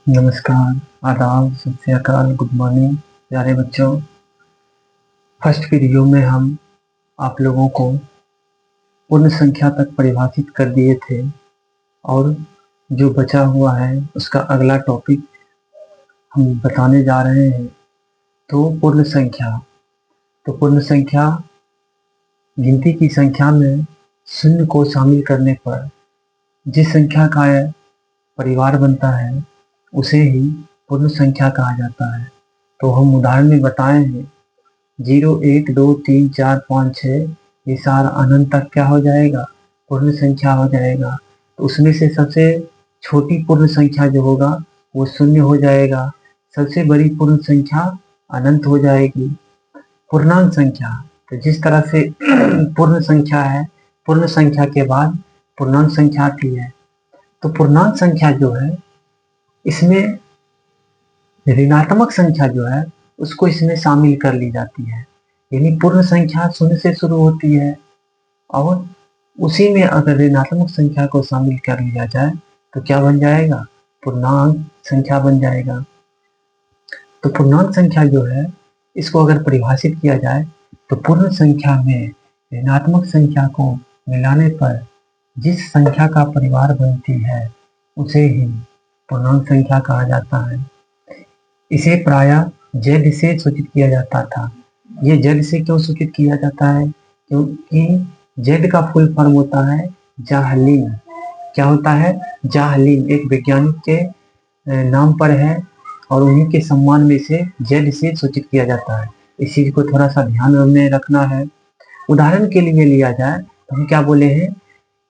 नमस्कार, आदाब, सत श्री अकाल, गुड मॉर्निंग प्यारे बच्चों। फर्स्ट वीडियो में हम आप लोगों को पूर्ण संख्या तक परिभाषित कर दिए थे और जो बचा हुआ है उसका अगला टॉपिक हम बताने जा रहे हैं। तो पूर्ण संख्या, तो पूर्ण संख्या गिनती की संख्या में शून्य को शामिल करने पर जिस संख्या का परिवार बनता है उसे ही पूर्ण संख्या कहा जाता है। तो हम उदाहरण में बताए हैं 0, 1, 2, 3, 4, 5, 6 ये सारा अनंत तक क्या हो जाएगा, पूर्ण संख्या हो जाएगा। तो उसमें से सबसे छोटी पूर्ण संख्या जो होगा वो शून्य हो जाएगा, सबसे बड़ी पूर्ण संख्या अनंत हो जाएगी। पूर्णांक संख्या, तो जिस तरह से पूर्ण संख्या है, पूर्ण संख्या के बाद पूर्णांक संख्या आती है। तो पूर्णांक संख्या जो है इसमें ऋणात्मक संख्या जो है उसको इसमें शामिल कर ली जाती है। यानी पूर्ण संख्या शून्य से शुरू होती है और उसी में अगर ऋणात्मक संख्या को शामिल कर लिया जाए तो क्या बन जाएगा, पूर्णांक संख्या बन जाएगा। तो पूर्णांक संख्या जो है इसको अगर परिभाषित किया जाए तो पूर्ण संख्या में ऋणात्मक संख्या को मिलाने पर जिस संख्या का परिवार बनती है उसे ही पूर्णांक संख्या कहा जाता है। इसे प्रायः जेड से सूचित किया जाता था। ये जेड से क्यों सूचित किया जाता है, क्योंकि जेड का फुल फॉर्म होता है जाहलीन। क्या होता है, जाहलीन एक वैज्ञानिक के नाम पर है और उन्हीं के सम्मान में इसे जेड से सूचित किया जाता है। इस चीज को थोड़ा सा ध्यान में रखना है। उदाहरण के लिए लिया जाए तो हम क्या बोले हैं,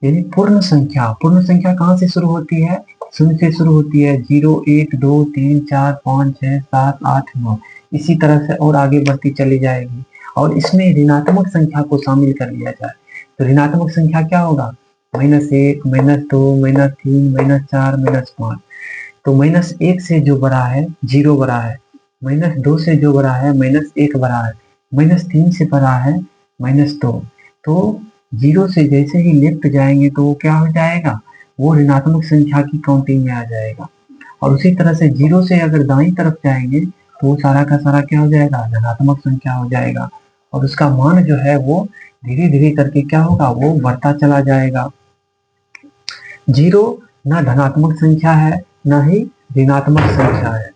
यानी पूर्ण संख्या, पूर्ण संख्या कहाँ से शुरू होती है, शून्य से शुरू होती है। 0, 1, 2, 3, 4, 5, 6, 7, 8, 9 इसी तरह से और आगे बढ़ती चली जाएगी। और इसमें ऋणात्मक संख्या को शामिल कर लिया जाए तो ऋणात्मक संख्या क्या होगा, -1, -2, -3, -4, -5। तो -1 से जो बड़ा है 0 बड़ा है, -2 से जो बड़ा है -1 बड़ा है, -3 से बड़ा है -2। तो 0 से जैसे ही लेफ्ट जाएंगे तो वो क्या हो जाएगा, वो ऋणात्मक संख्या की काउंटिंग में आ जाएगा। और उसी तरह से 0 से अगर दाईं तरफ जाएंगे तो वो सारा का सारा क्या हो जाएगा, धनात्मक संख्या हो जाएगा। और उसका मान जो है वो धीरे धीरे करके क्या होगा, वो बढ़ता चला जाएगा। 0 ना धनात्मक संख्या है ना ही ऋणात्मक संख्या है।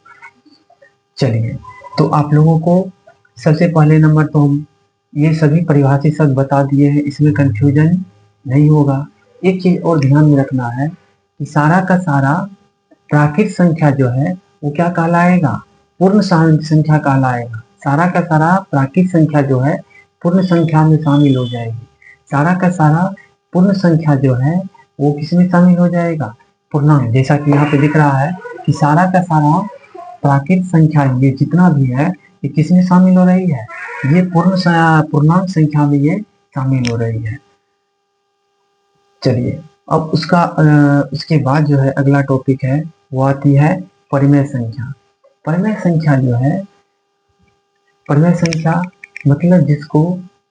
चलिए, तो आप लोगों को सबसे पहले नंबर तो हम ये सभी परिभाषित शब्द बता दिए हैं, इसमें कंफ्यूजन नहीं होगा। एक चीज और ध्यान में रखना है कि सारा का सारा प्राकृत संख्या जो है वो क्या कहलाएगा, पूर्ण संख्या कहलाएगा। सारा का सारा प्राकृत संख्या जो है पूर्ण संख्या में शामिल हो जाएगी। सारा का सारा पूर्ण संख्या जो है वो किसमें शामिल हो जाएगा, पूर्णांक। जैसा कि यहाँ पे दिख रहा है कि सारा का सारा प्राकृत संख्या ये जितना भी है ये किसमें शामिल हो रही है, ये पूर्णांक संख्या में ये शामिल हो रही है। चलिए, अब उसके बाद जो है अगला टॉपिक है वो आती है परिमेय संख्या। परिमेय संख्या जो है, परिमेय संख्या मतलब जिसको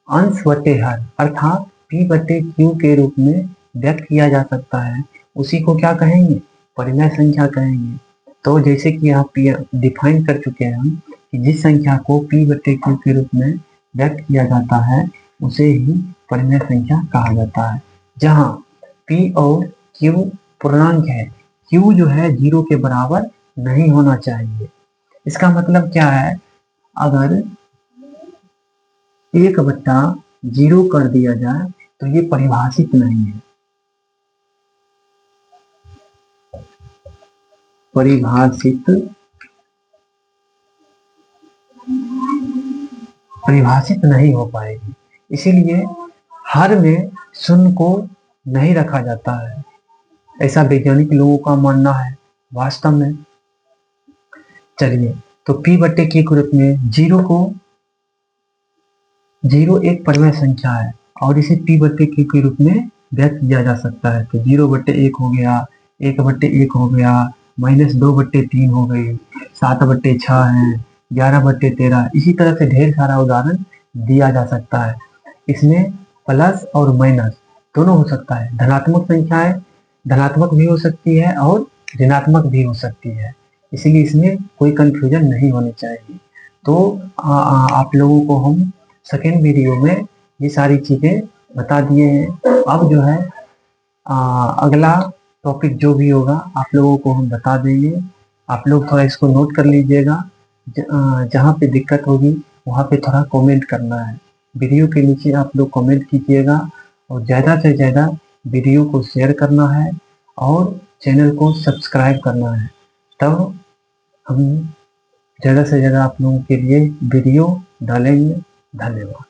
अंश बटे हर अर्थात p बटे q के रूप में व्यक्त किया जा सकता है, उसी को क्या कहेंगे, परिमेय संख्या कहेंगे। तो जैसे कि आप डिफाइन कर चुके हैं हम कि जिस संख्या को p बटे q के रूप में व्यक्त किया जाता है उसे ही परिमेय संख्या कहा जाता है। जहाँ p और q पूर्णांक है, q जो है 0 के बराबर नहीं होना चाहिए। इसका मतलब क्या है, अगर 1/0 कर दिया जाए तो ये परिभाषित नहीं है, परिभाषित नहीं हो पाएगी। इसीलिए हर में शून्य को नहीं रखा जाता है, ऐसा वैज्ञानिक लोगों का मानना है वास्तव में। चलिए, तो p बटे q के रूप में 0 एक परिमेय संख्या है और इसे p बटे q के रूप में व्यक्त किया जा सकता है। तो 0/1 हो गया, 1/1 हो गया, -2/3 हो गई, 7/6 है, 11/13। इसी तरह से ढेर सारा उदाहरण दिया जा सकता है। इसमें प्लस और माइनस दोनों हो सकता है। धनात्मक संख्याएं धनात्मक भी हो सकती है और ऋणात्मक भी हो सकती है। इसीलिए इसमें कोई कंफ्यूजन नहीं होनी चाहिए। तो आप लोगों को हम सेकेंड वीडियो में ये सारी चीज़ें बता दिए हैं। अब जो है अगला टॉपिक जो भी होगा आप लोगों को हम बता देंगे। आप लोग थोड़ा इसको नोट कर लीजिएगा। जहाँ पे दिक्कत होगी वहाँ पे थोड़ा कमेंट करना है। वीडियो के नीचे आप लोग कमेंट कीजिएगा और ज़्यादा से ज़्यादा वीडियो को शेयर करना है और चैनल को सब्सक्राइब करना है। तब हम ज़्यादा से ज़्यादा आप लोगों के लिए वीडियो डालेंगे। धन्यवाद।